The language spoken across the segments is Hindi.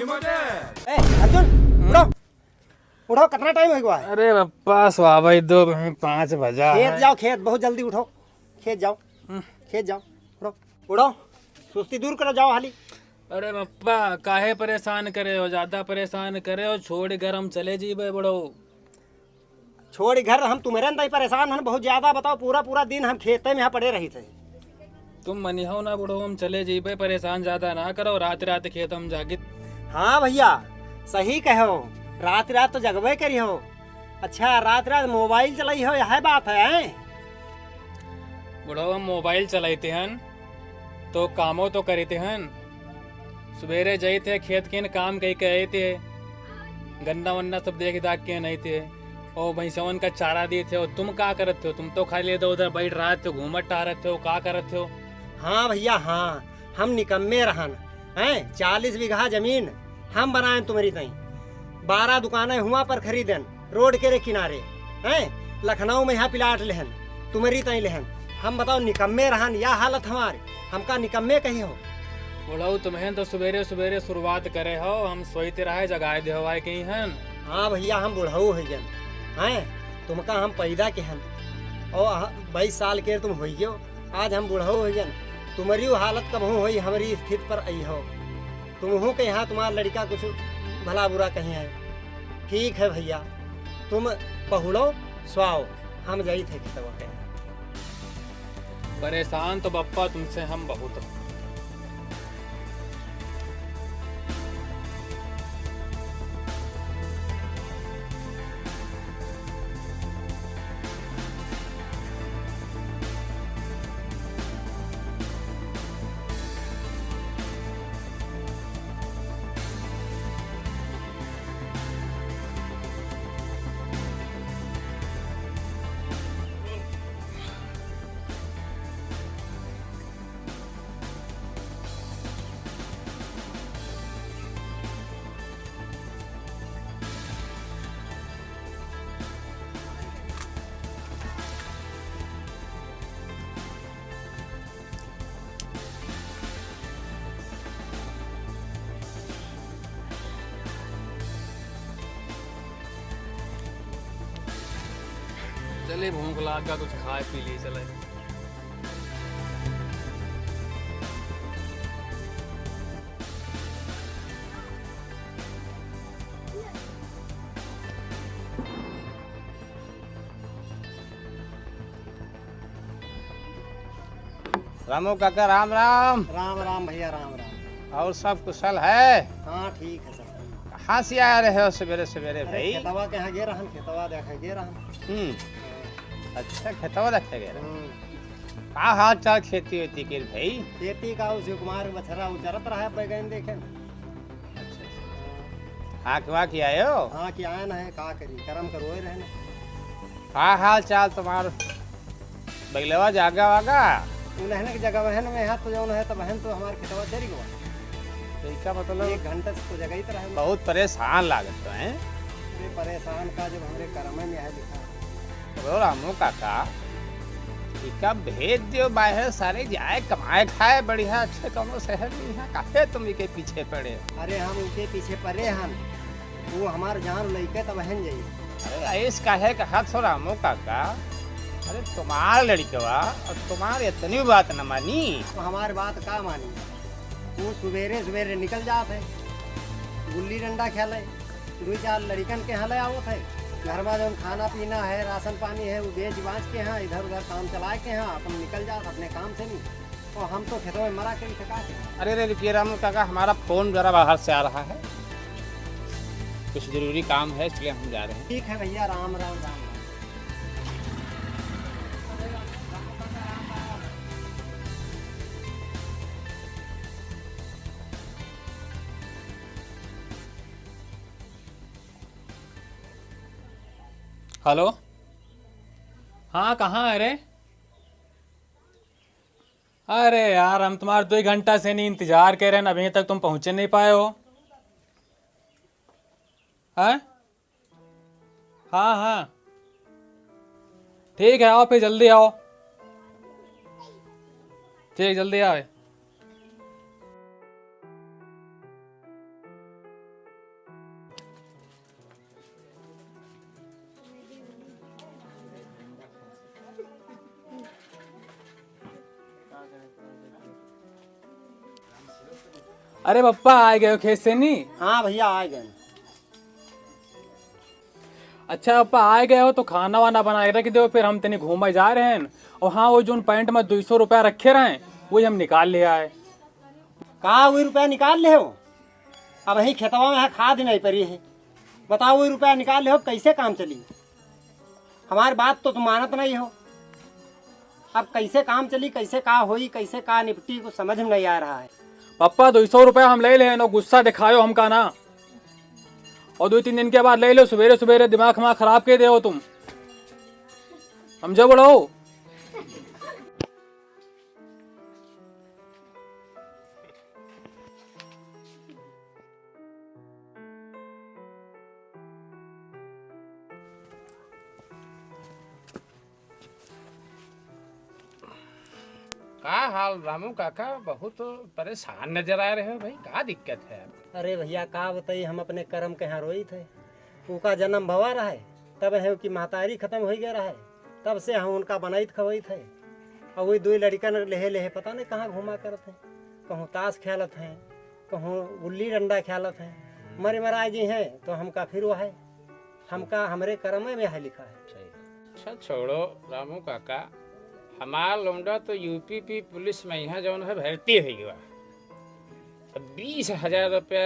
ए अर्जुन उठो उठो, कितना टाइम हो गया है? अरे पप्पा सुबह भाई 5 बजा खेत है। जाओ, खेत बहुत जल्दी उठो, खेत जाओ, खेत जाओ, उठो उठो, सुस्ती दूर करो, जाओ हाली। अरे पप्पा काहे परेशान करे हो, ज्यादा परेशान करे हो, छोड़ घर हम चले जीबे बड़ो। छोड़ घर हम तुम्हारे अंदर ही परेशान हैं बहुत ज्यादा। बताओ, पूरा पूरा दिन हम खेते में यहाँ पड़े रही थे। तुम मनिहो ना बड़ो, हम चले जीबे, परेशान ज्यादा ना करो, रात रात खेत हम जागे। हाँ भैया सही कहो, रात रात तो जगबे करी हो। अच्छा रात रात मोबाइल चलाई हो, यह बात है? बड़ो हम मोबाइल चलाते हन तो कामो तो करते हन। सवेरे जाए थे खेत के काम कही के आए थे, गन्ना वन्ना सब देख दाख के नहीं थे, और भैंसवन का चारा दिए थे। और तुम क्या करते हो? तुम तो खाली इधर उधर बैठ रहे थे, घूमत टहरते हो, क्या करते हो? हाँ भैया हाँ, हम निकम्मे रहन हैं। 40 बीघा जमीन हम बनाए तुम्हारी तई, 12 दुकानें हुआ पर खरीदन रोड के रे किनारे हैं। लखनऊ में यहाँ प्लाट लेहन, तुम्हारी तई लेहन। हम बताओ निकम्मे रहन, या हालत हमारी, हमका निकम्मे कही हो। बोलो तुम्हें तो सवेरे सवेरे शुरुआत करे हो, हम सोते रहे जगाए दे हवाए कहीं हन। हाँ भैया हम बुढ़ऊ हो गए हैं, तुमका हम पैदा के हन और 22 साल के तुम हो, आज हम बुढ़ऊ हो गए। तुम्हारी हालत कब हुई, हमारी स्थिति पर आई हो। तुम हो के यहाँ तुम्हारा लड़का कुछ भला बुरा कहीं है। ठीक है भैया, तुम पहुड़ो स्वाओ, हम जाई थे खेतवा के। परेशान तो पप्पा तुमसे हम बहुत हो। चले भूख लागा, कुछ खाए पी लिए चले। रामू काका राम राम। राम राम भैया, राम राम। और सब कुशल है? हाँ ठीक है सब। कहाँ से आ रहे हो सवेरे सवेरे भाई? खेतवा के यहाँ गे रहन, खेतवा देखे गे रहन। अच्छा खेतवा देखे गए का हाल चाल खेती वेती के भाई? खेती का शिव कुमार बछरा उचरत रहा है, बैगन देखे। हाँ क्या किया हो? हाँ कि आए ना है, का करी, कर्म करो रहने। का हाल चाल तुम्हार बगलवा जागा वागा? उन्हें की जगह बहन में है तो जो है, तो बहन तो हमारे खेतवा चली गवा। इसका मतलब 1 घंटे से तो जगह ही तरह बहुत परेशान लागत तो है। परेशान का जब हमारे कर्म में है लिखा। तो रामू काका इका भेज दियो बाहर, सारे जाए कमाए खाए बढ़िया अच्छे कौनो शहर में, यहाँ काहे तुम इके पीछे पड़े? अरे हम उनके पीछे पड़े हन, वो हमार जान लइके तो बहन जाई। अरे ऐस काहे कहा थो रामू काका? अरे तुम्हार लड़कवा और तुम्हार इतनी बात न मानी। तो हमारी बात का मानी? वो सवेरे सवेरे निकल जाते, गुल्ली डंडा खेले, 2-4 लड़कन के हले आवत है। घर में जो खाना पीना है, राशन पानी है, वो बेच बाँच के यहाँ इधर उधर काम चला के यहाँ अपन निकल जाते अपने काम से नहीं। और हम तो खेतों में मरा के ही थका के। अरे रे रुकिए रामू काका, हमारा फोन जरा बाहर से आ रहा है, कुछ जरूरी काम है इसलिए हम जा रहे हैं। ठीक है भैया, राम राम राम राम। हेलो, हाँ कहाँ है रे? अरे यार हम तुम्हारे 2 घंटा से नहीं इंतजार कर रहे हैं, अभी तक तुम पहुंचे नहीं पाए हो। हैं? हाँ हाँ ठीक है, आओ फिर जल्दी आओ। ठीक जल्दी आओ। अरे पप्पा आ गए हो खेत से नहीं? हाँ भैया आ गए। अच्छा पप्पा आ गए हो तो खाना वाना बना के रख दो, फिर हम तनी घूमे जा रहे हैं। और हाँ, वो जो पैंट में 200 रुपया रखे रहे वही हम निकाल ले आए। कहाँ वही रुपया निकाल ले हो? अब वही खेतवा में है, खाद नहीं पड़ी है। बताओ वही रुपया निकाल ले हो, कैसे काम चली? हमारी बात तो तुम मानत नहीं हो। अब कैसे काम चली, कैसे का होई, कैसे का निपटी, कुछ समझ में नहीं आ रहा है। पप्पा 200 रुपया हम ले लें, गुस्सा दिखायो हमका ना। और 2-3 दिन के बाद ले लो, सवेरे सवेरे दिमाग हमारा खराब के दे हो तुम। समझो बड़ो। का हाल रामू काका, बहुत परेशान नजर आ रहे हो भाई, क्या दिक्कत है? अरे भैया का बताइए, हम अपने कर्म के यहाँ रोई थे। उनका जन्म भवा रहा है, तब है कि महतारी खत्म हो गया रहा है, तब से हम उनका बनाइत खवई थे। और वही 2 लड़का लेहे लेहे पता नहीं कहाँ घुमा करत हैं। कहूँ ताश खेलत हैं, कहूँ गुल्ली डंडा खेलत हैं। मरे मराज जी हैं तो हमका फिर वो है, हमका हमरे कर्म में है लिखा है। अच्छा छोड़ो रामू काका, हमारा लौंडा तो यूपी पुलिस में यहाँ जो है भर्ती हो गया। 20,000 रुपया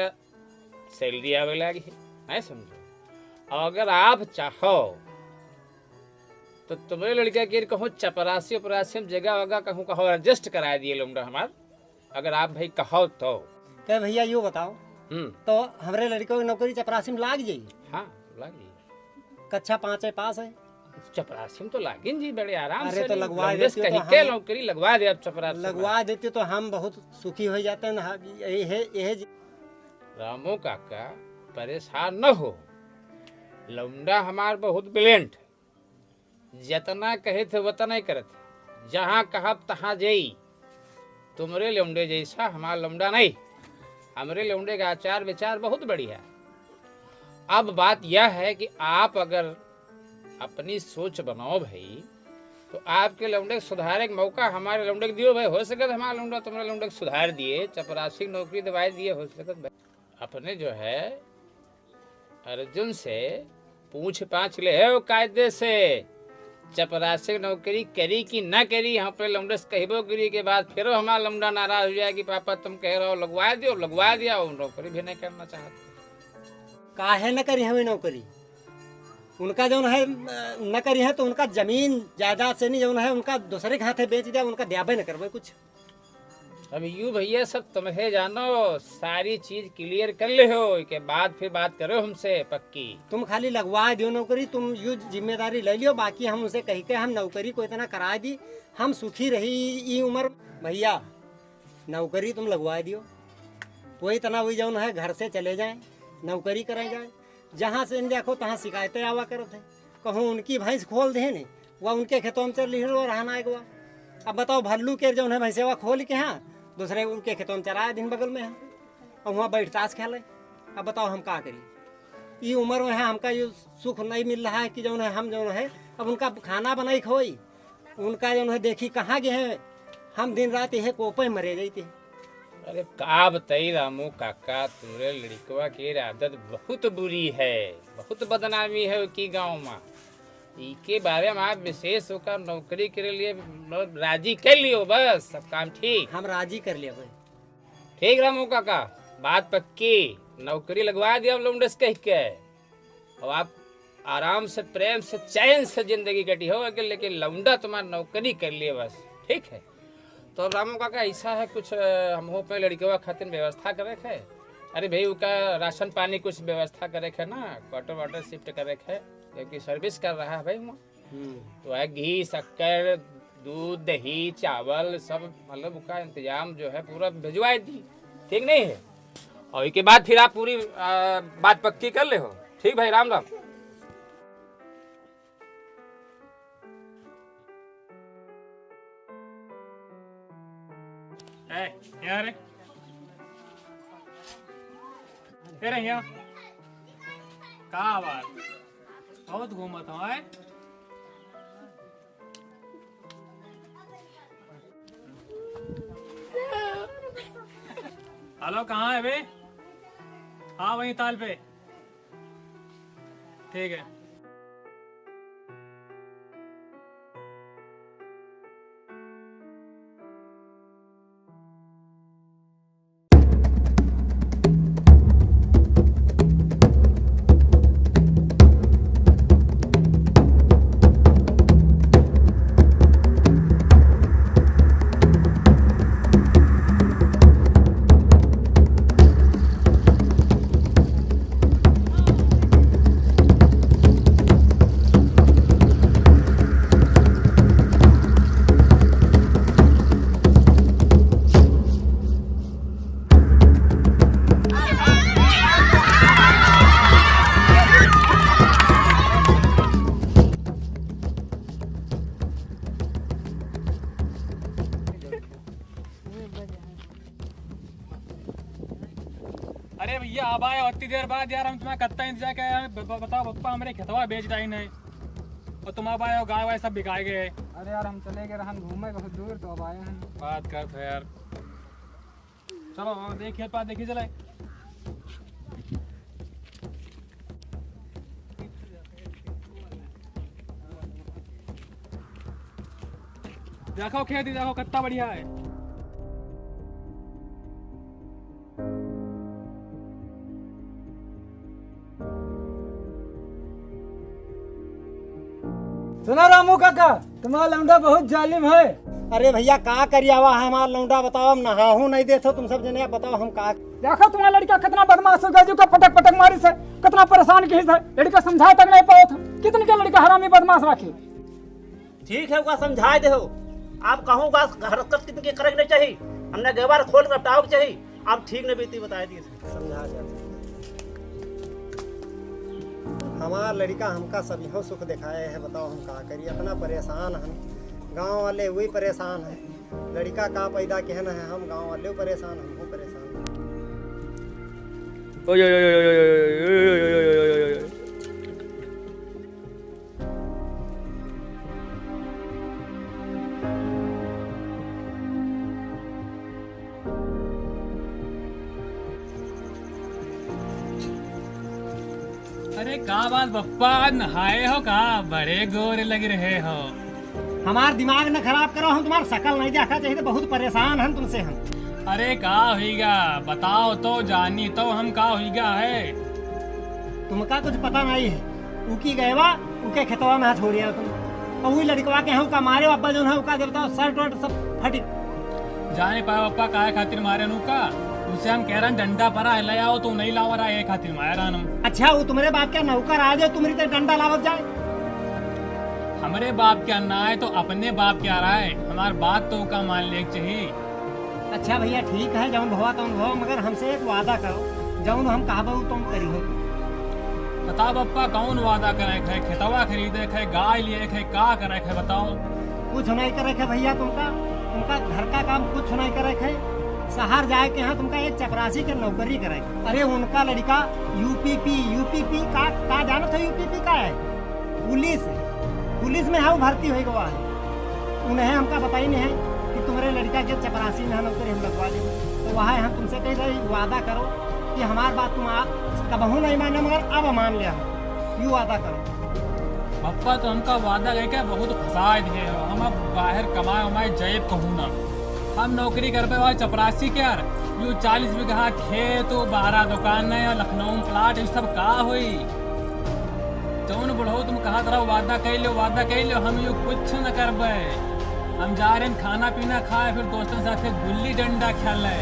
सैलरी आवे लगी है, नहीं समझो। और अगर आप चाहो तो तुम्हारे लड़का के कहूँ चपरासी उपरासी में जगह वगह कहूँ कहो एडजस्ट करा दिए लौंडा हमार, अगर आप भाई कहो तो। क्या भैया यूँ बताओ, तो हमारे लड़कों की नौकरी चपरासी में लाग जाइए? हाँ लग जाइए। कक्षा 5 पास है। चपरासी में तो लागिन जी बड़े आराम से। अरे तो लगवा देती कहीं तो के नौकरी लगवा दे, अब चपरासी लगवा देते तो हम बहुत सुखी हो जाते हैं। रामू काका परेशान न हो, लौंडा हमार बहुत ब्रिलियंट, जितना कहे थे उतना ही करत, जहाँ कहब तहाँ जई। तुमरे लौंडे जैसा हमारा लौंडा नहीं, हमरे लौंडे का आचार विचार बहुत बढ़िया। अब बात यह है कि आप अगर अपनी सोच बनाओ भाई, तो आपके लौंडे को सुधारे का मौका हमारे लौंडे को दियो भाई। हो सके हमारा लौंडा तुम्हारे लौंडे को सुधार दिए, चपरासी नौकरी दिवाई दिए, हो सके अपने जो है अर्जुन से पूछ पाछ ले है कायदे से, चपरासी नौकरी करी कि ना करी। यहाँ पे लौंडे से कहबो करी के बाद फिर हमारा लौंडा नाराज हो जाए कि पापा तुम कह रहे हो लगवा दियो, लगवा दिया, वो नौकरी भी नहीं करना चाहते। काहे न करी हमें नौकरी? उनका जो है न करी है तो उनका जमीन जायदाद से नहीं जो है उनका दूसरे के हाथे बेच दिया, उनका द्याबे न करवे कुछ। अब यूँ भैया सब तुम्हें जानो, सारी चीज क्लियर कर ले हो के बाद फिर बात करो हमसे पक्की। तुम खाली लगवा दियो नौकरी, तुम यू जिम्मेदारी ले लियो, बाकी हम उनसे कही के हम नौकरी को इतना करा दी, हम सुखी रही ये उम्र। भैया नौकरी तुम लगवा दियो, वही इतना वही जो है घर से चले जाए, नौकरी कराई जाए। जहाँ से देखो तहाँ शिकायतें आवा करते हैं, कहूँ उनकी भैंस खोल दे ने, वह उनके खेतों में चल रही रहना एक। अब बताओ भल्लू के जो है भैंसेवा खोल के यहाँ दूसरे उनके खेतों में चराया दिन बगल में है, और वहाँ बैठ ताश खेले। अब बताओ हम क्या करी? ये उम्र में है हमका ये सुख नहीं मिल रहा है कि जो है हम जो है अब उनका खाना बनाई खोई, उनका जो है देखी कहाँ गए हैं, हम दिन रात यह कोपे मरे जाते। अरे का बताई रामू काका, तुम्हारे लड़कवा की आदत बहुत बुरी है, बहुत बदनामी है की गांव में। इसके बारे में आप विशेष होकर नौकरी के लिए राजी कर लियो, बस सब काम ठीक। हम राजी कर लिया भाई। ठीक रामू काका, बात पक्की, नौकरी लगवा दिया लौंडे से कह के, और आप आराम से प्रेम से चैन से जिंदगी कटी हो, लेकिन लौंडा तुम्हारा नौकरी कर लिए बस, ठीक है? तो रामू काका ऐसा है, कुछ हम हो पे लड़के खातिर व्यवस्था करे है। अरे भाई उसका राशन पानी कुछ व्यवस्था करे है ना, क्वार्टर वाटर शिफ्ट करे है, क्योंकि सर्विस कर रहा है भाई वहाँ। तो है घी शक्कर दूध दही चावल सब मतलब उसका इंतजाम जो है पूरा भिजवा दी, ठीक नहीं है? और इसके बाद फिर आप पूरी बात पक्की कर ले हो, ठीक भाई? राम राम। यार तेरे यहाँ का बात बहुत घूमत हूँ। हेलो, कहाँ है बे? हाँ, वहीं ताल पे। ठीक है। अरे भैया, अब आए उतनी देर बाद यार, हम तुम्हारा कत्ता इंतजार कर रहे हैं। बताओ पप्पा, हमारे खेतवा बेच रही नहीं और तुम अब आए हो, गाय वाय सब बिकाए गए। अरे यार हम चले गए रहन घूमे बहुत दूर, तो अब आए हैं। बात कर तो यार, चलो देख खेत पास देखी चले। देखो खेती, देखो कितना बढ़िया है। सुना रामू काका, तुम्हारा लौंडा बहुत जालिम है। अरे भैया का करिया हुआ है हमारा लौंडा, बताओ। हम नहाहू नहीं देते तुम सब जने, बताओ हम का। देखो तुम्हारा लड़का कितना बदमाश हो गया, जो का पटक पटक मारी से कितना परेशान की है। लड़का समझा तक नहीं पाओ था, कितने का लड़का हरामी बदमाश राखी। ठीक है, उका समझाए दे हो। आप कहूँ हरकत कितनी करे नहीं चाहिए, हमने गेबार खोल कर टाव चाहिए। आप ठीक नहीं बीती बताए दिए समझा दिया। हमारा लड़का हमका सभी हो सुख दिखाए है, बताओ हम का करिए। अपना परेशान हम, गांव वाले वही परेशान है। लड़का का पैदा कहना है, हम गांव वाले परेशान, हम हो परेशान। अरे का बात बप्पा, नहाए हो का? बड़े गोरे लग रहे हो। हमारा दिमाग न खराब करो, हम तुम्हारा शकल नहीं देखा चाहिए, बहुत परेशान हैं तुमसे हम। अरे का होइगा बताओ तो, जानी तो हम का होइगा है। तुमका कुछ पता नहीं है। उकी गएवा उके खेतवा में हाथ छोड़िया तुम, और वही लड़कवा के हैं उका मारे अब्बा जो है उका, बताओ शर्ट वर्ट सब फटी। जाने पाए पप्पा काहे खातिर मारे नुका? उसे हम कह रहे हैं डंडा परा ले आओ, तू नहीं लावा रहा, ये खातिर मारा हम। अच्छा, वो तुम्हारे बाप क्या नौकर आ जाए, तुम्हारी तो डंडा लावत जाए। हमारे बाप क्या ना है तो अपने बाप क्या रहा है, हमारी बात तो का मान ले चाहिए। अच्छा भैया ठीक है, जौन भवा तुम भवा, मगर हमसे एक वादा करो, जौन हम कहबो तुम करी हो। बताओ पप्पा, कौन वादा करे है? खेतवा खरीदे है, गाय लिए है, का करे है बताओ। कुछ नहीं करे है भैया, तुमका तुमका घर का काम कुछ नहीं करे है। शहर जाए के यहाँ तुमका एक चपरासी के नौकरी करे। अरे उनका लड़का यूपीपी का जानो तो यूपीपी का है, पुलिस में है, वो भर्ती हो गया है। उन्हें हमका बताई नहीं है कि तुम्हारे लड़का के चपरासी में नौकरी हम लगवा देंगे। तो वहाँ हम तुमसे कह रहे वादा करो कि हमारी बात तुम कबहू नहीं माने, मगर अब मान लिया यूँ वादा करो। पप्पा तो हमका वादा लेके बहुत फंसा दिए हो, हम अब बाहर कमाए उमाए जैब कहूँ ना। हम नौकरी कर पे वहाँ चपरासी क्या यू 40 बीघा खेत, 12 दुकान है, लखनऊ में प्लाट, ये सब का हुई। जौन बढ़ो तुम कहा तरह वादा कह लो, हम यू कुछ न करबे। हम जा रहे हैं खाना पीना खाए, फिर दोस्तों के साथ गुल्ली डंडा खेले।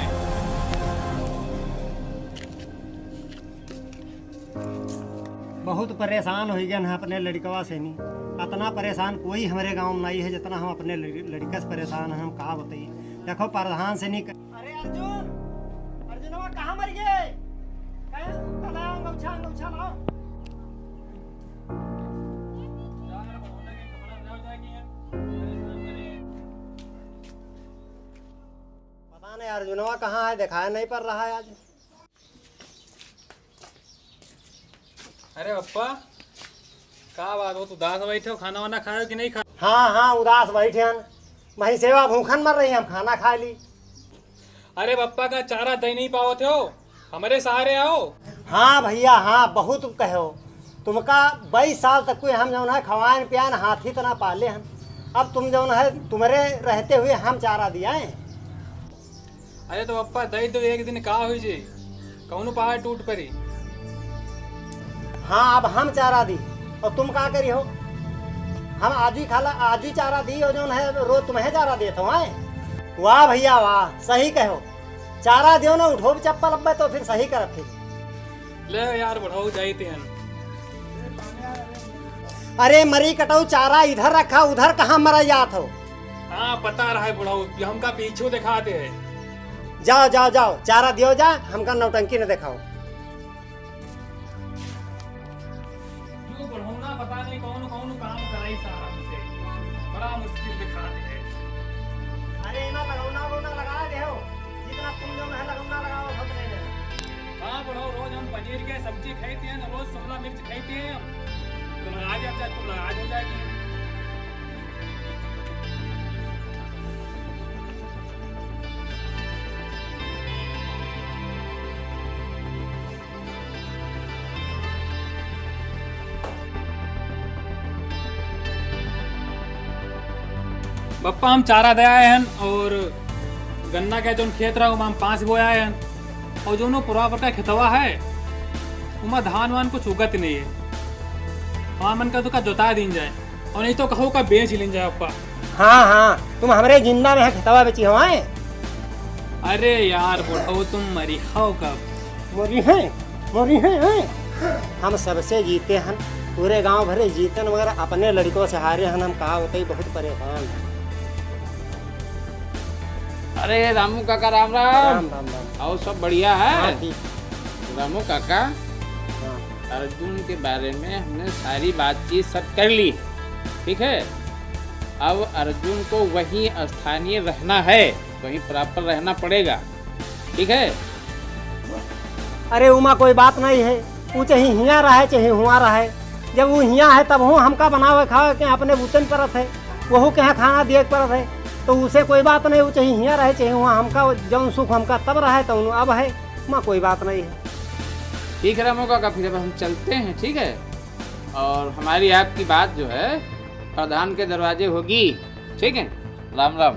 बहुत परेशान हो गए हैं अपने लड़कवा से। नहीं इतना परेशान कोई हमारे गांव में नहीं है जितना हम अपने लड़का से परेशान हैं। हम कहा बताइए, देखो प्रधान से नहीं अरे अर्जुनवा कहाँ मर गए? पता नहीं अर्जुनवा कहाँ है, दिखाया नहीं पड़ रहा है आज। अरे पप्पा का बात हो, तू दास बैठे हो, खाना वाना खाए कि नहीं खा? हाँ उदास बैठे हैं, वही सेवा भूखन मर रही है, हम खाना खा ली। अरे पप्पा का चारा दे नहीं पाओ थे हो, हमारे सहारे आओ। हाँ भैया हाँ, बहुत कहो। तुमका 22 साल तक कोई हम जौन है खवान पियान हाथी तना पाले हम। अब तुम जौन है तुम्हारे रहते हुए हम चारा दिया है। अरे तो पप्पा दई तो एक दिन का हुई जी, कौन पहाड़ टूट पड़ी। हाँ अब हम चारा दी और तुम का करी हो? हम आज ही खाला आज ही चारा दी और जौन है रोज तुम्हें चारा देता हूँ। वाह भैया वाह, सही कहो। चारा दियो ना, उठो चप्पल अब तो फिर सही कर फिर। ले यार बढ़ाओ जाते हैं। अरे मरी कटऊ, चारा इधर रखा, उधर कहाँ मरा जात हो? हाँ पता रहा है बुढ़ाऊ, हमका पीछू दिखाते हैं। जाओ जाओ जाओ, चारा दियो जा, हमका नौटंकी न दिखाओ। क्यों बुढ़ाऊ ना पता नहीं कौन कौन काम कराई सारा मुझे, बड़ा मुश्किल दिखाते हैं। अरे ना लगौना वगौना लगा दे हो, जितना तुम जो है लगौना लगाओ भगने में। हाँ बुढ़ाऊ, रोज हम पनीर के सब्जी खाते हैं, रोज शिमला मिर्च खाते हैं हम, तो लगा दिया चाहे तुम लगा हो जाएगी। पप्पा हम चारा दे आए हैं और गन्ना के जो खेत रहा हम 5 बोया आए हैं, और जो पूरा का खेतवा है उमा धान वान कुछ उगत नहीं है। हाँ मन का तो का जोता दिन जाए, और नहीं तो कहो का बेच लें जाए पप्पा। हाँ हाँ, तुम हमारे जिंदा में है खेतवा बेची हो आए? अरे यार बुढ़ाओ तुम मरी खाओ कब? मोरी है। हम सबसे जीते हैं, पूरे गांव भरे जीतन, मगर अपने लड़कों से हारे हैं। हम कहा होते ही बहुत परेशान हैं। अरे रामू काका राम राम। राम राम राम। और सब बढ़िया है? हाँ, ठीक। रामू काका, हाँ। अर्जुन के बारे में हमने सारी बातचीत सब कर ली, ठीक है। अब अर्जुन को वहीं स्थानीय रहना है, वहीं प्रॉपर रहना पड़ेगा, ठीक है। अरे उमा कोई बात नहीं है, वो चाहे हिया रहे चाहे हुआ रहे। जब वो हिया है तब वो हमका बनावे खावे के अपने बूतन परत है, वहू के यहाँ खाना दिए परत है, तो उसे कोई बात नहीं। वो चाहे हिया रहे चाहे हुआ, हमका जौन सुख हमका तब रहे तो अब है, उमा कोई बात नहीं है। ठीक है रामू काका, फिर अब हम चलते हैं, ठीक है। और हमारी आपकी बात जो है प्रधान के दरवाजे होगी, ठीक है। राम राम।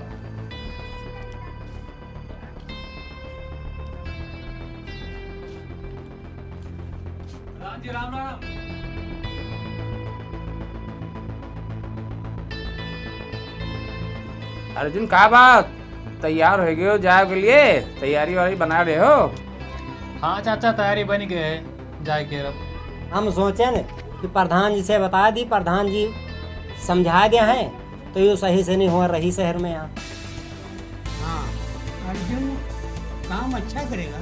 राम जी राम राम। अर्जुन का बात, तैयार हो गए हो जाए के लिए? तैयारी वारी बना रहे हो? हाँ चाचा तैयारी बन गए जाए के। अब हम सोचे न कि प्रधान जी से बता दी, प्रधान जी समझा दिया है तो ये सही से नहीं हुआ रही शहर में यहाँ। हाँ, अर्जुन काम अच्छा करेगा,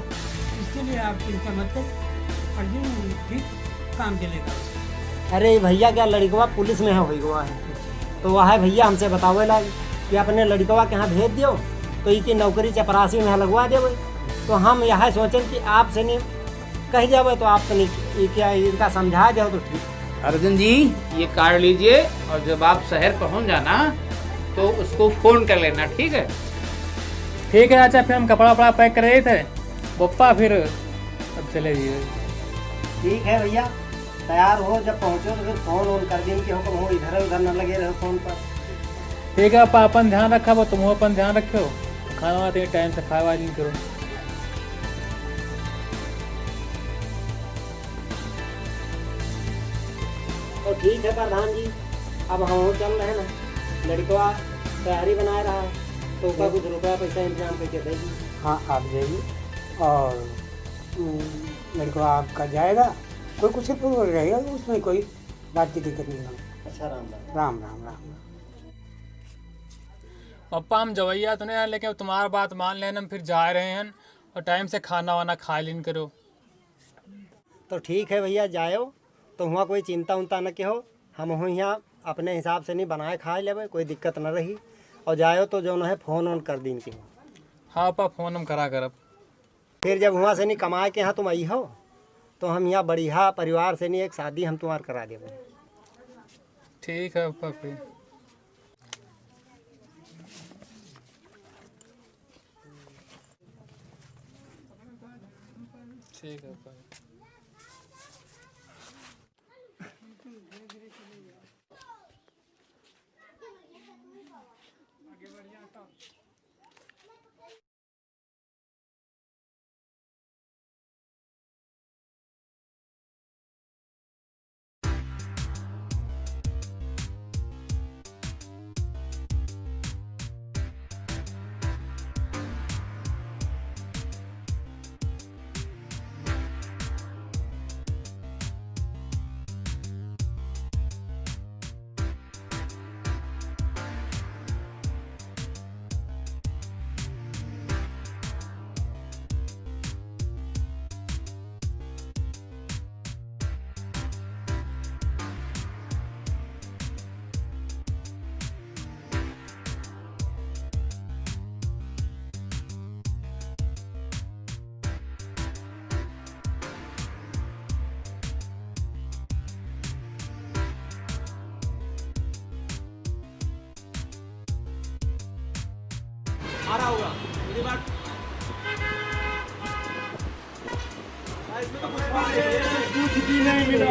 इसके लिए आप चिंता मत करें। अर्जुन ठीक काम चलेगा। अरे भैया क्या लड़कवा पुलिस में है हुआ है, तो वह है भैया हमसे बतावे लाग कि अपने लड़कवा के यहाँ भेज दियो तो इसकी नौकरी चपरासी में लगवा देवे। तो हम यह सोचें कि आपसे नहीं कह जावे तो आप नहीं क्या इनका समझा जाओ तो ठीक। अर्जुन जी ये कार्ड लीजिए, और जब आप शहर पहुंच जाना तो उसको फोन कर लेना, ठीक है। ठीक है चाचा, फिर हम कपड़ा वपड़ा पैक कर रहे थे पप्पा, फिर अब चले जाइए। ठीक है भैया, तैयार हो, जब पहुँचो तो फिर फोन ऑन कर देंगे कि हो इधर उधर न लगे रहो फोन पर। ठीक है पप्पा, अपन ध्यान रखा वो, तुम अपन ध्यान रखो, खाना वाना टाइम से खावा नहीं करो। तो ठीक है प्रधान जी, अब हम चल रहे हैं ना, लड़कवा तैयारी बनाए रहा तो उसका कुछ रुपया पैसा इंतजाम करके देगी। हाँ आप जाइए, और लड़का आपका जाएगा, कोई कुछ रहेगा उसमें कोई बात की दिक्कत नहीं होगी। अच्छा राम राम। राम राम राम। पप्पा हम जवैया तो नहीं है, लेकिन तुम्हारा बात मान लेना, हम फिर जा रहे हैं और टाइम से खाना वाना खा लेन करो। तो ठीक है भैया, जाओ तो हुआ कोई चिंता उनता न के हो, हम हूँ यहाँ अपने हिसाब से नहीं बनाए खा लेवे, कोई दिक्कत न रही। और जाओ तो जो है फ़ोन ऑन कर दिन के। हाँ पप्पा फोन हम करा कर। अब फिर जब वहाँ से नहीं कमा के यहाँ तुम आई हो तो हम यहाँ बढ़िया परिवार से नहीं एक शादी हम तुम्हार करा देवे। ठीक है पप्पा फिर। ठीक है भाई। आ रहा होगा मेरी बात। इसमें तो कुछ भी नहीं मिला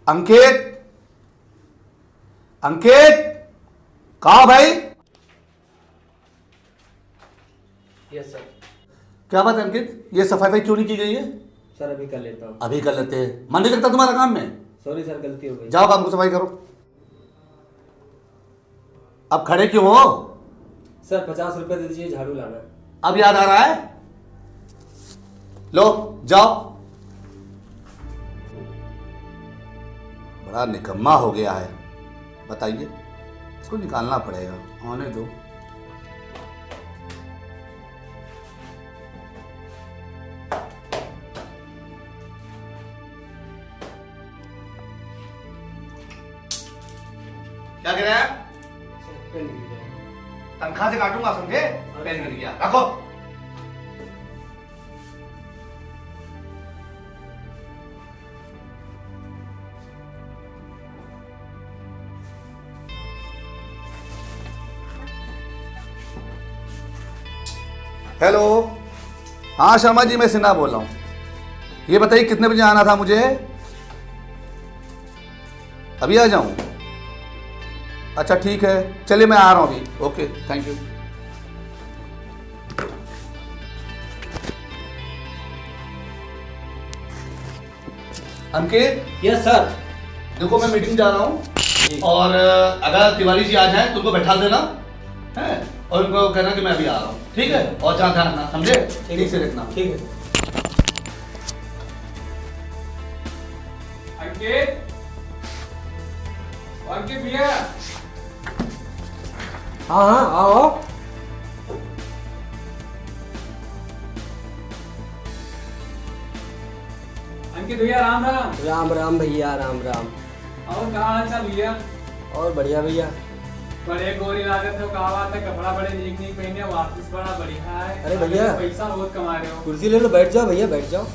अंकित, अंकित, कहा भाई? Yes sir. क्या बात है अंकित, ये सफाई क्यों नहीं की गई है? सर अभी कर लेता हूँ। अभी कर लेते हैं, मन नहीं लगता तुम्हारा काम में? सॉरी सर, गलती हो गई। जाओ काम को सफाई करो। अब खड़े क्यों हो? सर 50 रुपए दे दीजिए, झाड़ू लाना है। अब याद आ रहा है? लो जाओ। बड़ा निकम्मा हो गया है, बताइए। इसको निकालना पड़ेगा, आने दो। क्या कह रहे हैं? पेन गिर गया। तनख्वाह से काटूंगा, समझे? पेन गिर गया, रखो। हेलो, हाँ शर्मा जी, मैं सिन्हा बोल रहा हूँ। ये बताइए कितने बजे आना था मुझे? अभी आ जाऊँ? अच्छा ठीक है, चलिए मैं आ रहा हूँ अभी। Okay, thank you. Ankit, yes sir. देखो मैं मीटिंग जा रहा हूँ, और अगर तिवारी जी आ जाए तो उनको बैठा देना है, और उनको कहना कि मैं अभी आ रहा हूँ, ठीक है? और जहाँ ध्यान रखना, समझे? ठीक से देखना। ठीक है। अंकित, अंकित भैया। हाँ हाँ आओ। अंकित भैया राम राम। राम राम भैया, राम राम। और कहाँ हाल चाल भैया? और बढ़िया भैया। बड़े गोरी लागत हो, कहा बात है, कपड़ा बड़े नीक नीक पहने हो, वापस बड़ा बढ़िया है। अरे भैया। पैसा बहुत कमा रहे हो। कुर्सी ले लो, बैठ जाओ भैया, बैठ जाओ।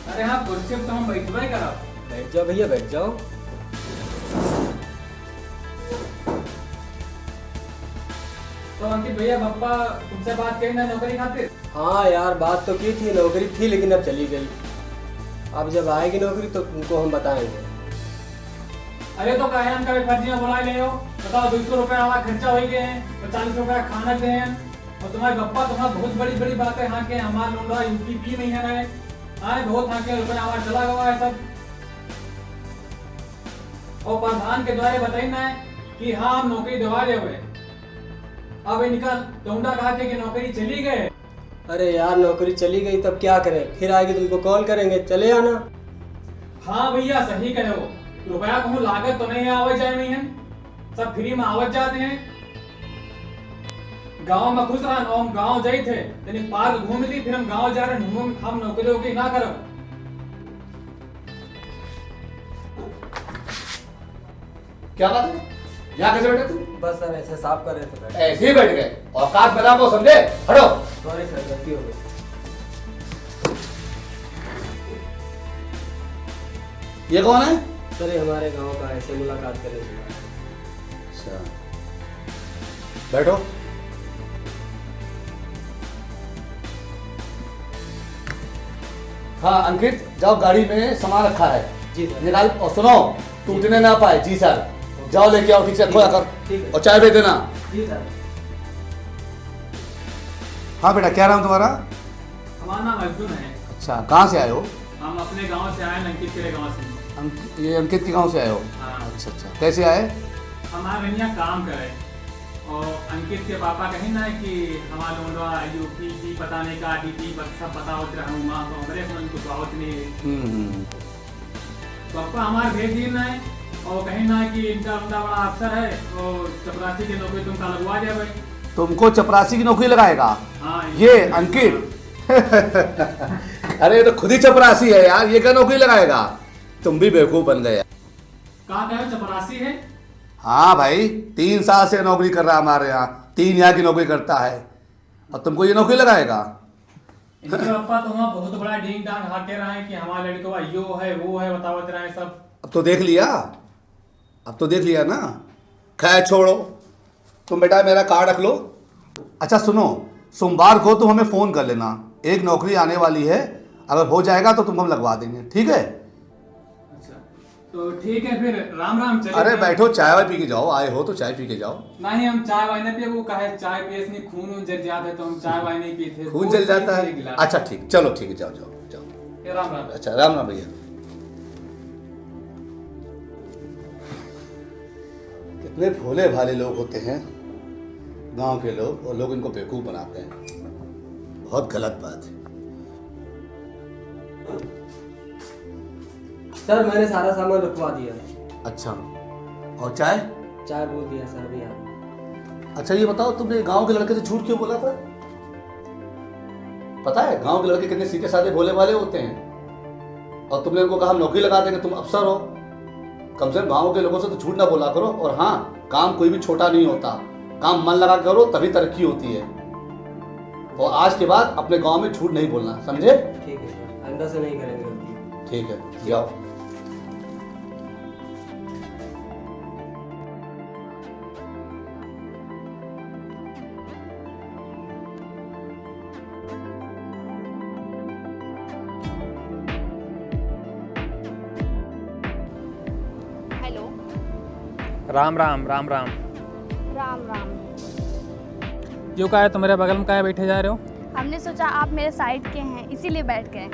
अरे हाँ, कुर्सी पे तो हम बैठबे करब। बैठ जाओ भैया, बैठ जाओ। तो अंकित भैया, पप्पा तुमसे बात कही ना नौकरी खातिर? हाँ यार, बात तो की थी, नौकरी थी लेकिन अब चली गई। अब जब आएगी नौकरी तो तुमको हम बताएंगे। अरे तो कायन का फर्जियां बुला ले हो, बताओ 200 रुपए हमारा खर्चा हो गए हैं, 40 रुपए खाना दे हैं, और तुम्हारे पप्पा तुम्हारा बहुत बड़ी बड़ी बातें हाँ के हमारा लूंगा यूपी भी नहीं है रहे, हाँ बहुत हाँ के रुपए हमारा चला गया है सब। और प्रधान के द्वारा बताइए ना कि हाँ हम नौकरी दिवा दे हुए। अब इनका लौंडा कहा कि नौकरी चली गए। अरे यार, नौकरी चली गई तब क्या करें, फिर आएगी तुमको कॉल करेंगे, चले आना। हाँ भैया सही कहे हो, रुपया कहूँ लागत तो नहीं है आवाज जाए में, सब फ्री में आवत जाते हैं। गांव में खुश रहा, हम गांव जाए थे, यानी पार्क घूम ली, फिर हम गांव जा रहे हैं, हम नौकरी वोकरी ना करब। क्या बात है? यहाँ कैसे बैठे तुम? बस सर ऐसे साफ कर रहे थे, बैठ। ऐसे ही बैठ गए, औकात बना को समझे? हटो। सॉरी सर, गलती हो गई। ये कौन है? सर ये हमारे गांव का है, ऐसे मुलाकात करने के बाद। अच्छा, बैठो। हाँ अंकित, जाओ गाड़ी में सामान रखा है, जी सर। निकाल। और सुनो, टूटने ना पाए। जी सर। जाओ लेके आओ, ठीक से खोया कर। ठीक है। और चाय दे देना। जी सर। हाँ बेटा, क्या नाम तुम्हारा? हमारा नाम अर्जुन है। अच्छा, कहाँ से आए हो? हम अपने गांव से आए हैं, अंकित के गांव से। ये अंकित के गांव से आए हो? हाँ। अच्छा अच्छा, कैसे आए? हमारे यहाँ काम करे और अंकित के पापा कहीं ना कि हमारा लोंडवा यूपी की पता नहीं का डीपी सब पता होते रहा हूँ तो हमारे समझ कुछ आवत नहीं है। पापा हमारे भेज दिए ना है और कहीं ना कि इनका बड़ा बड़ा अफसर है और चपरासी की नौकरी तुमका लगवा दिया भाई। तुमको चपरासी की नौकरी लगाएगा? हाँ ये अंकित अरे ये तो खुद ही चपरासी है यार, ये क्या नौकरी लगाएगा? तुम भी बेवकूफ बन गए। कहा कहो चपरासी है? हाँ भाई, 3 साल से नौकरी कर रहा है हमारे यहाँ, 3 यहाँ की नौकरी करता है और तुमको ये नौकरी लगाएगा? इनके पापा तो वहाँ बहुत बड़ा डींग डांग हाके रहे हैं कि हमारे लड़का यो है वो है बतावत रहे हैं सब। अब तो देख लिया, अब तो देख लिया ना। खैर छोड़ो, तुम बेटा मेरा कार्ड रख लो। अच्छा सुनो, सोमवार को तुम हमें फ़ोन कर लेना, एक नौकरी आने वाली है, अगर हो जाएगा तो तुमको हम लगवा देंगे, ठीक है? अच्छा तो ठीक है फिर, राम राम। चलिए। अरे बैठो, चाय वाय पी के जाओ, आए हो तो चाय पी के जाओ। नहीं हम चाय वाय नहीं पिए, वो कहे चाय पिए से खून जल जाता है तो हम चाय वाय नहीं पीते। खून जल जाता है? अच्छा ठीक, चलो ठीक है, जाओ जाओ जाओ। राम राम। अच्छा राम राम भैया। कितने भोले भाले लोग होते हैं गांव के लोग, और लोग इनको बेवकूफ बनाते हैं। बहुत गलत बात है। सर मैंने सारा सामान रुकवा दिया। अच्छा, और चाय? चाय बोल दिया सर अभी आप। अच्छा ये बताओ, तुमने गांव के लड़के से झूठ क्यों बोला था? पता है गांव के लड़के कितने सीधे साधे भोले भाले होते हैं, और तुमने उनको कहा हम नौकरी लगा देंगे, तुम अफसर हो। कम से कम गांव के लोगों से तो झूठ ना बोला करो। और हाँ, काम कोई भी छोटा नहीं होता, काम मन लगा करो तभी तरक्की होती है। और आज के बाद अपने गांव में झूठ नहीं बोलना, समझे? ठीक है सर, आइंदा से नहीं करेंगे गलती। ठीक है, जाओ। हेलो। राम राम। राम राम। राम राम। जो कहा है तुम्हारे बगल में, कहा बैठे जा रहे हो? हमने सोचा आप मेरे साइड के हैं इसीलिए बैठ गए।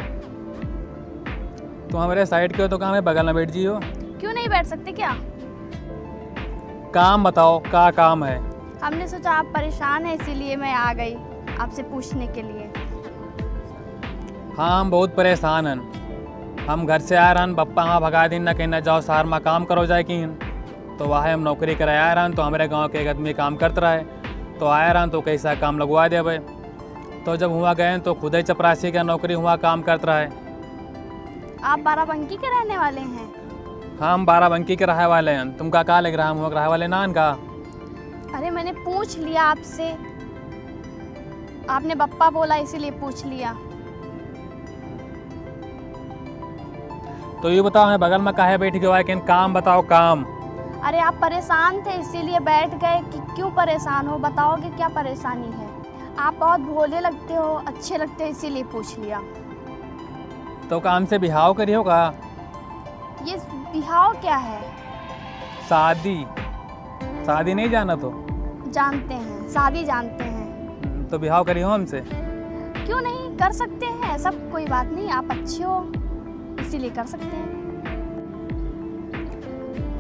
तुम हमारे साइड के हो तो कहा हमें बगल में बैठ जी हो? क्यों नहीं बैठ सकते क्या? काम बताओ, क्या काम है? हमने सोचा आप परेशान हैं इसीलिए मैं आ गई आपसे पूछने के लिए। हाँ हम बहुत परेशान हैं। हम घर से आ रहन, पप्पा हाँ भगा दिन ना कहीं ना जाओ शहर में काम करो जाए कि तो वहाँ हम नौकरी कराए आए रहन, तो हमारे गांव के एक आदमी काम करते रहे तो आए रहन तो कैसा काम लगवा दे भाई। तो जब हुआ गए तो खुद ही चपरासी का नौकरी हुआ काम करते रहे। आप बाराबंकी के रहने वाले हैं? हाँ हम बाराबंकी के रहे वाले हैं। तुमका क्या लग रहा है हम रहे वाले नान का? अरे मैंने पूछ लिया आपसे, आपने पप्पा बोला इसीलिए पूछ लिया। तो ये बताओ हमें बगल में काहे बैठ गए हो, कि काम बताओ काम। अरे आप परेशान थे इसीलिए बैठ गए कि क्यों परेशान हो, बताओगे क्या परेशानी है? आप बहुत भोले लगते हो, अच्छे लगते हो इसीलिए पूछ लिया। तो काम से बिहाव करी होगा? ये बिहाव क्या है? शादी। शादी नहीं जाना तो? जानते हैं, शादी जानते हैं। तो बिहाव करी हो हमसे? क्यों नहीं कर सकते हैं, सब कोई बात नहीं, आप अच्छे हो इसीलिए कर सकते हैं।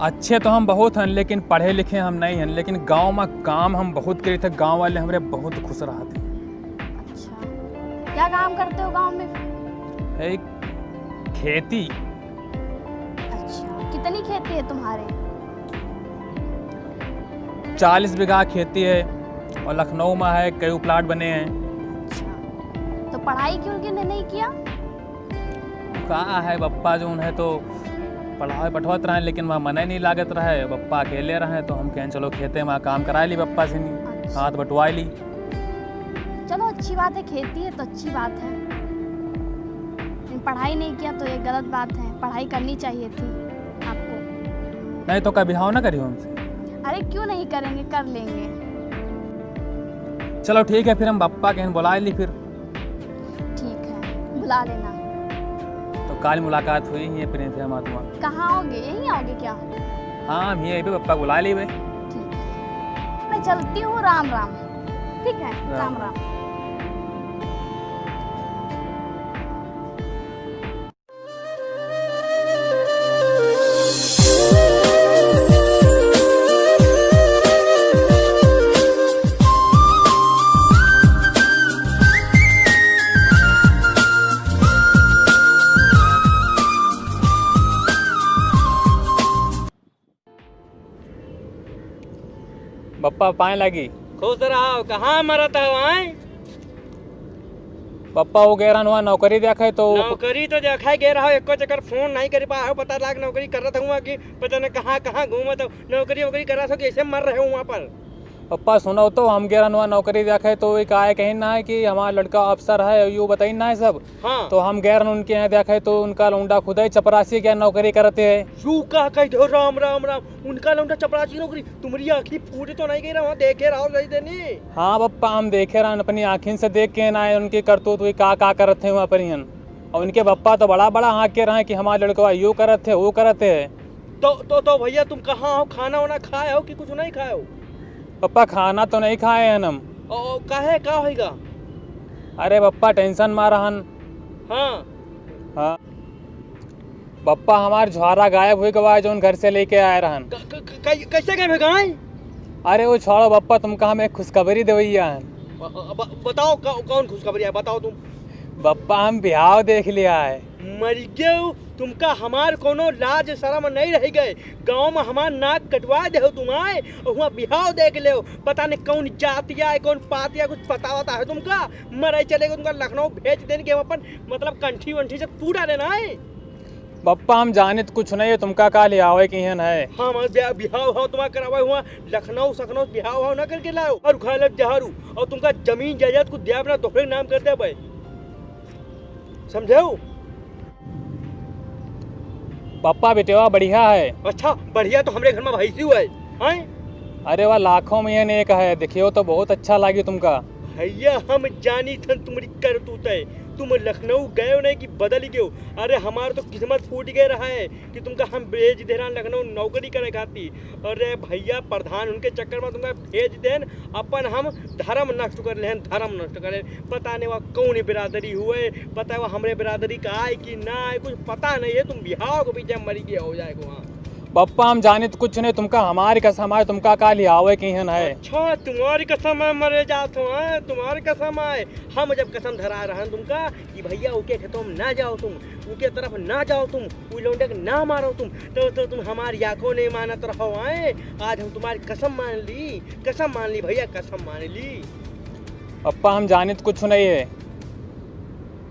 अच्छे तो हम बहुत हैं लेकिन पढ़े लिखे हम नहीं हैं, लेकिन गांव में काम हम बहुत करे थे, गांव वाले हमारे बहुत खुश रहते। अच्छा, क्या काम करते हो गांव में? एक खेती। अच्छा, कितनी खेती है तुम्हारे? 40 बीघा खेती है और लखनऊ में है, कई प्लाट बने हैं। अच्छा, तो पढ़ाई क्यों नहीं किया? कहा है पप्पा जो है तो पढ़ाई पढ़वत रहे लेकिन वहाँ मन नहीं लागत रहे, पप्पा अकेले रहे तो हम कहें चलो खेते में काम करा ली पप्पा से, नहीं हाथ बटवा ली। चलो अच्छी बात है, खेती है तो अच्छी बात है, पढ़ाई नहीं किया तो ये गलत बात है। पढ़ाई करनी चाहिए थी आपको। नहीं तो कभी बिहाव ना करियो हमसे। अरे क्यों नहीं करेंगे, कर लेंगे। चलो ठीक है, फिर हम पप्पा के यहाँ बुला ली फिर। ठीक है, बुला लेना। तो कल मुलाकात हुई ही है फिर हम तुम्हारा। कहाँ आओगे, यहीं आओगे क्या? हाँ हम यहीं पे पप्पा बुला ली भाई। ठीक है, मैं चलती हूँ। राम राम। ठीक है, राम राम। पप्पा पाए लगी। खुश रहो। कहाँ मरत है वहाँ? पप्पा वो गैरन हुआ नौकरी देखा तो नौकरी तो देखा गे रहा, एको चक्कर फोन नहीं कर पाया। पता लाग नौकरी कर रहा था कि पता नहीं कहाँ कहाँ घूमा, तो नौकरी वोकरी कर रहा था, कैसे मर रहे हो वहाँ पर? पप्पा सुनो तो हम गैरन हुआ नौकरी देखा तो एक आए कहीं ना है कि हमारा लड़का अफसर है, यूँ बताई ना है सब। हाँ। तो हम गैरन उनके यहाँ देखा तो उनका लौंडा खुद ही चपरासी क्या नौकरी करते है। यू कह दो। राम राम राम। उनका लौंडा चपरासी नौकरी? तुम्हारी आँखी पूरी तो नहीं गई रहा, देखे रहो सही देनी। हाँ पप्पा हम देखे रहे अपनी आँखिन से देख के ना उनकी करतूत हुई का करते हैं वहाँ पर। और उनके पप्पा तो बड़ा बड़ा हाँक के रहे कि हमारे लड़का यूँ करते वो करते है। तो भैया तुम कहाँ हो? खाना वाना खाए हो कि कुछ नहीं खाए हो? पप्पा खाना तो नहीं खाए हैं हम। काहे का होगा? अरे पप्पा टेंशन मारा हन। हाँ हाँ पप्पा हमारे झुआरा गायब हुई गवा जो घर से लेके आए रहन। कैसे गए गाय? अरे वो छोड़ो पप्पा, तुमका हमें खुशखबरी देवैया है। बताओ कौन खुशखबरी है, बताओ तुम। पप्पा हम बिहाव देख लिया है। मर गए तुमका, हमार कोनो लाज शर्म नहीं रह गए। गांव में हमार नाक कटवा दे हो तुम आए और वहाँ बिहाव देख ले हो। पता नहीं कौन जातिया है कौन पातिया, कुछ पता होता है तुमका? मरे चलेगा तुमका लखनऊ भेज देने के अपन मतलब कंठी वंठी से पूरा देना है। पप्पा हम जाने तो कुछ नहीं है, तुमका का ले आवे की है। हाँ बिहाव हो तुम्हारा करावा हुआ लखनऊ सकनऊ बिहाव हो ना करके लाओ और खा लब जहरू और तुमका जमीन जायदाद को दिया अपना दोहरे नाम कर दे भाई, समझे? पप्पा बेटेवा बढ़िया है। अच्छा बढ़िया, तो हमारे घर में भैंसी हुआ है। अरे वह लाखों में ये एक है, देखियो तो बहुत अच्छा लगी तुमका। भैया हम जानी थन तुम्हारी करतूत है, तुम लखनऊ गए हो नहीं कि बदल गए हो। अरे हमार तो किस्मत फूट गए रहा है कि तुमका हम भेज दे रहा लखनऊ नौकरी करे खाती। अरे भैया प्रधान उनके चक्कर में तुमका भेज देन, अपन हम धर्म नष्ट कर लें, धर्म नष्ट करें। पता नहीं वह कौन बिरादरी हुए, पता है वह हमरे बिरादरी का आए कि ना आए, कुछ पता नहीं है। तुम बिहाव के पीछे मरी गया हो जाएगा वहाँ। पप्पा हम जाने तो कुछ नहीं, तुमका हमारी कसम है, तुमका का ले आवे की है। अच्छा तुम्हारी कसम है, मरे जात हो तुम्हारी कसम है। हम जब कसम धरा रहा तुमका कि भैया उनके खेतों में ना जाओ, तुम उनके तरफ ना जाओ, तुम उन लौंडे को ना मारो तुम, तो तुम हमारी आंखों नहीं मानत रहो आए। आज हम तुम्हारी कसम मान ली, कसम मान ली भैया, कसम मान ली। पप्पा हम जाने तो कुछ नहीं है।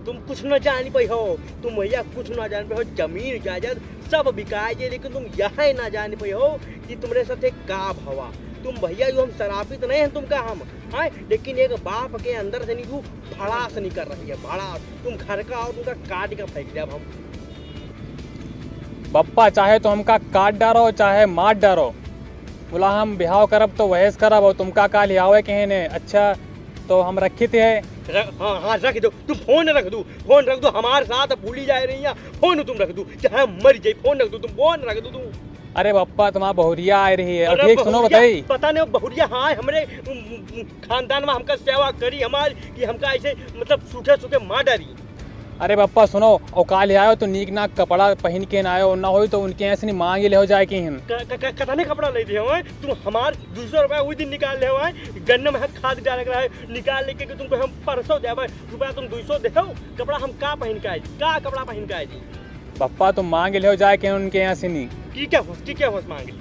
तुम कुछ न जान पाई हो, तुम भैया कुछ ना जान पाई हो। जमीन जायदाद सब बिकाए जे, लेकिन तुम यह ना जान पाई हो कि तुम्हारे साथ एक का भवा। तुम भैया यो हम शराबित नहीं हैं तुमका हम, हाँ, लेकिन एक बाप के अंदर से नहीं भड़ास नहीं कर रही है, भड़ास। तुम घर का और तुमका काट का फेंक दिया हम। पप्पा चाहे तो हमका काट डारो चाहे मार डारो, बोला हम बिहाव करब तो वहेस करब और तुमका का ले आवे के ने। अच्छा तो हम रखी थे। हाँ हाँ रख दो, तुम फोन रख दो, फोन रख दो, हमारे साथ भूली जा रही है। फोन तुम रख दो, चाहे मर जाए, फोन रख दो, तुम फोन रख दो तुम। अरे पप्पा तुम्हारा बहुरिया आ रही है। और ठीक सुनो बताई, पता नहीं बहुरिया हाँ हमरे खानदान में हमका सेवा करी हमारी कि हमका ऐसे मतलब सूखे सूखे मार डाली। अरे पप्पा सुनो, और काल आयो तो नीक नाक कपड़ा पहन के ना आयो, ना हो तो उनके ऐसे नहीं मांग ले हो जाए की हिन। कतने कपड़ा ले दिए हुए तुम हमार 200 रुपया उस दिन निकाल ले हुए, गन्ने में खाद डाल रहा है निकाल लेके कि तुमको हम परसों दे रुपया, तुम 200 दे कपड़ा हम का पहन के आए, का कपड़ा पहन के आए जी। पप्पा तुम मांग ले हो जाए के उनके यहाँ से नहीं की क्या होश मांगे,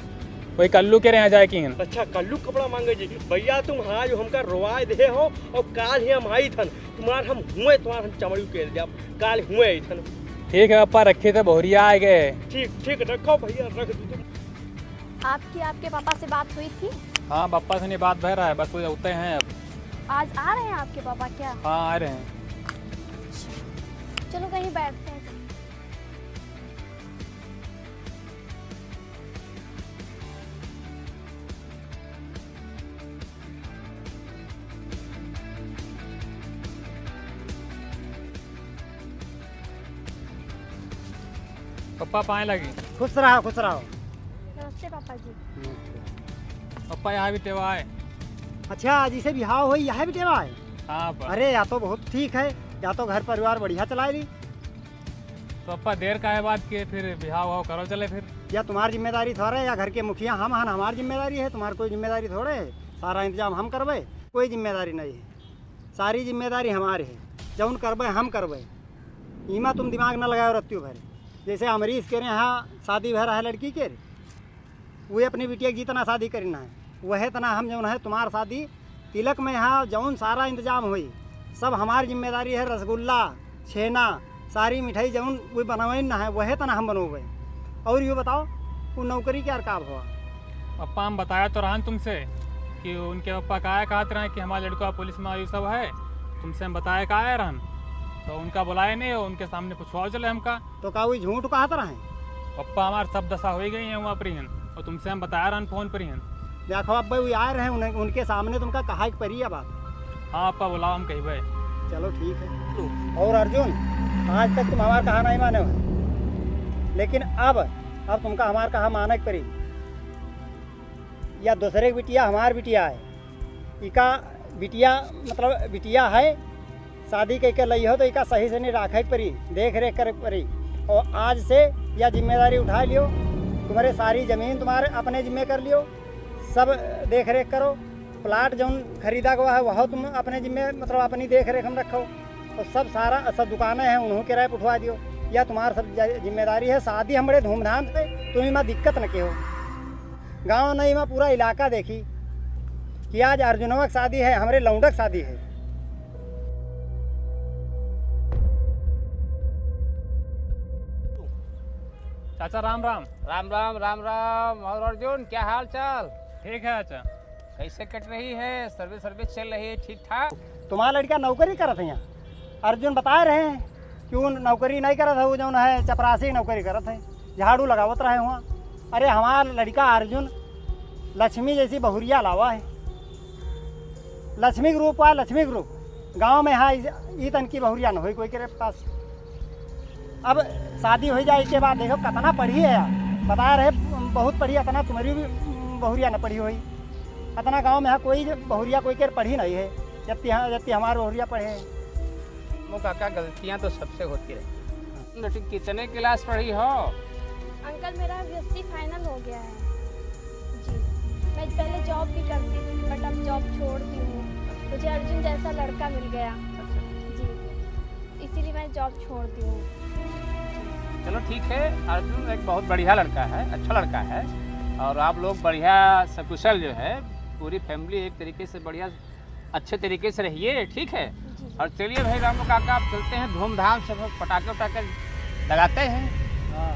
वही कल्लू के यहाँ जाए की हिन। अच्छा कल्लू कपड़ा मांगे जी। भैया तुम आज हमका रोवाए दे हो और काल ही हम आई थन, तुम्हार हम हुए, तुम्हार हम चमड़ी के दिया, काल हुए आई थन। ठीक है पप्पा रखे थे, बहुरिया आ गए। ठीक रखो भैया, रख दो तुम। आपके पापा से बात हुई थी? हाँ पप्पा से नहीं बात बह रहा है, बस वो उतरे हैं अब। आज आ रहे हैं आपके पापा क्या? हाँ आ रहे हैं। चलो कहीं बैठते हैं। पप्पा पाए लगी। खुश रहो खुश रहो। नमस्ते पापा जी। पप्पा यहाँ भी टेवा है। अच्छा जिसे बिहाव हुई यह भी टेवा है। हाँ पा। अरे या तो बहुत ठीक है, या तो घर परिवार बढ़िया चला ली। तो पप्पा देर का है बात किए, फिर बिहाव वाव करो चले फिर। या तुम्हारी जिम्मेदारी थोड़े, या घर के मुखिया हम हन, हमारी जिम्मेदारी है, तुम्हारी कोई जिम्मेदारी थोड़े है। सारा इंतजाम हम करबे, कोई जिम्मेदारी नहीं है, सारी जिम्मेदारी हमारे है। जौन करबे हम करबे, इमा तुम दिमाग न लगाओ रत्तियों भरे। जैसे अमरीश के यहाँ शादी भर है लड़की के, वो अपनी बिटिया की जितना शादी करना है वह तना हम जौन है तुम्हार शादी तिलक में यहाँ जौन सारा इंतजाम हुई सब हमारी जिम्मेदारी है। रसगुल्ला छेना सारी मिठाई जौन वो बनवाई ना है वह तना हम बनोगे। और ये बताओ वो नौकरी क्या रकाब हुआ? पप्पा हम बताया तो रहा तुमसे कि उनके पप्पा कहते रहे कि हमारा लड़का पुलिस में ये सब है, तुमसे हम बताया कहा है रहन, तो उनका बुलाए नहीं और उनके सामने पूछवाओ चले हमका। तो का वही झूठ कहा रहे? पप्पा हमारे सब दशा हो गई है वहाँ पर ही, और तुमसे हम बताया रहन फोन पर ही। देखो अब भाई वो आए रहे उनके सामने तुमका कहा कि परी है बात। हाँ पप्पा बुलाओ हम कही भाई। चलो ठीक है। और अर्जुन आज तक तुम हमारा कहा नहीं माने हो, लेकिन अब तुमका हमारा कहा माने के परी। या दूसरे की बिटिया हमार बिटिया है, इका बिटिया मतलब बिटिया है, शादी कह के लई हो तो इका सही से नहीं रखे परी, देख रेख करे परी। और आज से यह जिम्मेदारी उठा लियो, तुम्हारे सारी ज़मीन तुम्हारे अपने जिम्मे कर लियो, सब देख रेख करो। प्लाट जौन खरीदा हुआ है वह तुम अपने जिम्मे मतलब अपनी देख रेख में रखो, और सब सारा सब दुकानें हैं उन्हों किराए उठवा दियो। या तुम्हारा सब जिम्मेदारी है। शादी हम बड़े धूमधाम से, तुम्हें माँ दिक्कत न के हो। गाँव नहीं माँ पूरा इलाका देखी कि आज अर्जुनवा की शादी है, हमारे लौंडक शादी है। चाचा राम राम। राम राम राम राम। और अर्जुन क्या हाल चाल? ठीक है चाचा। कैसे कट रही है? सर्विस चल रही है ठीक ठाक? तुम्हारा लड़का नौकरी करत है यहाँ, अर्जुन बता रहे हैं कि वो नौकरी नहीं करत है, वो जो है चपरासी नौकरी करत है, झाड़ू लगावत रहे वहाँ। अरे हमारा लड़का अर्जुन लक्ष्मी जैसी बहुरिया लावा है, लक्ष्मी ग्रुप है, लक्ष्मी ग्रुप गांव में। हाँ ई तन की बहुरिया न हो कोई के पास। अब शादी हो जाए के बाद देखो कितना पढ़ी है यार, बता रहे बहुत पढ़ी, इतना तुम्हारी भी बहुरिया न पढ़ी हुई। इतना गांव में हाँ कोई बहुरिया कोई के पढ़ी नहीं है जत्ती हमारे बहुरिया पढ़े। वो काका गलतियाँ तो सबसे होती रहती। बेटी कितने क्लास पढ़ी हो? अंकल मेरा BSc फाइनल हो गया है जी। मैं पहले जॉब भी करती थी बट अब जॉब छोड़ दी हूँ, मुझे अर्जुन जैसा लड़का मिल गया जी, इसीलिए मैं जॉब छोड़ दी हूँ। चलो ठीक है, अर्जुन एक बहुत बढ़िया लड़का है, अच्छा लड़का है, और आप लोग बढ़िया सकुशल जो है पूरी फैमिली एक तरीके से बढ़िया अच्छे तरीके से रहिए, ठीक है। और चलिए भाई रामू काका आप चलते हैं, धूमधाम से पटाखे लगाते हैं। हाँ